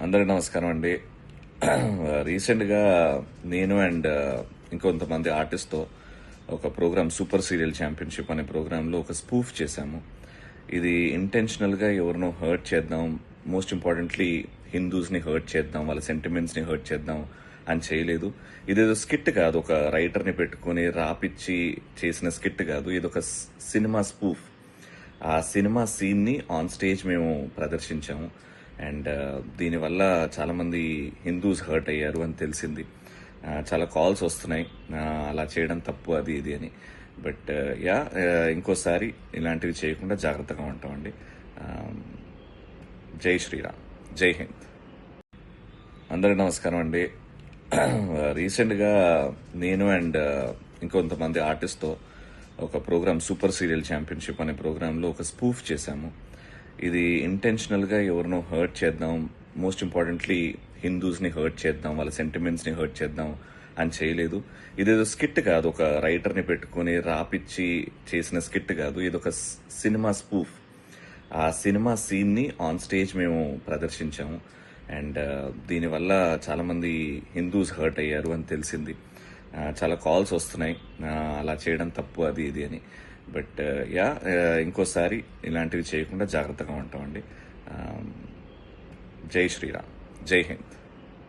అందరికీ నమస్కారం అండి. రీసెంట్గా నేను అండ్ ఇంకొంతమంది ఆర్టిస్ట్తో ఒక ప్రోగ్రామ్ సూపర్ సీరియల్ ఛాంపియన్షిప్ అనే ప్రోగ్రాంలో ఒక స్పూఫ్ చేశాము. ఇది ఇంటెన్షనల్గా ఎవరినో హర్ట్ చేద్దాం, మోస్ట్ ఇంపార్టెంట్లీ హిందూస్ని హర్ట్ చేద్దాం, వాళ్ళ సెంటిమెంట్స్ని హర్ట్ చేద్దాం అని చేయలేదు. ఇదేదో స్కిట్ కాదు, ఒక రైటర్ని పెట్టుకుని రాపిచ్చి చేసిన స్కిట్ కాదు. ఇది ఒక సినిమా స్పూఫ్. ఆ సినిమా సీన్ని ఆన్ స్టేజ్ మేము ప్రదర్శించాము. అండ్ దీనివల్ల చాలామంది హిందూస్ హర్ట్ అయ్యారు అని తెలిసింది. చాలా కాల్స్ వస్తున్నాయి, అలా చేయడం తప్పు అది ఇది అని. బట్ ఇంకోసారి ఇలాంటివి చేయకుండా జాగ్రత్తగా ఉంటామండి. జై శ్రీరామ్, జై హింద్. అందరికీ నమస్కారం అండి. రీసెంట్గా నేను అండ్ ఇంకొంతమంది ఆర్టిస్ట్తో ఒక ప్రోగ్రామ్ సూపర్ సీరియల్ ఛాంపియన్షిప్ అనే ప్రోగ్రాంలో ఒక స్పూఫ్ చేశాము. ఇది ఇంటెన్షనల్గా ఎవరినో హర్ట్ చేద్దాం, మోస్ట్ ఇంపార్టెంట్లీ హిందూస్ని హర్ట్ చేద్దాం, వాళ్ళ సెంటిమెంట్స్ని హర్ట్ చేద్దాం అని చేయలేదు. ఇదేదో స్కిట్ కాదు, ఒక రైటర్ని పెట్టుకుని రాపిచ్చి చేసిన స్కిట్ కాదు. ఇది ఒక సినిమా స్పూఫ్. ఆ సినిమా సీన్ని ఆన్ స్టేజ్ మేము ప్రదర్శించాము. అండ్ దీనివల్ల చాలామంది హిందూస్ హర్ట్ అయ్యారు అని తెలిసింది. చాలా కాల్స్ వస్తున్నాయి, అలా చేయడం తప్పు అది ఇది అని. బట్ ఇంకోసారి ఇలాంటివి చేయకుండా జాగ్రత్తగా ఉంటామండి. జై శ్రీరామ్, జై హింద్.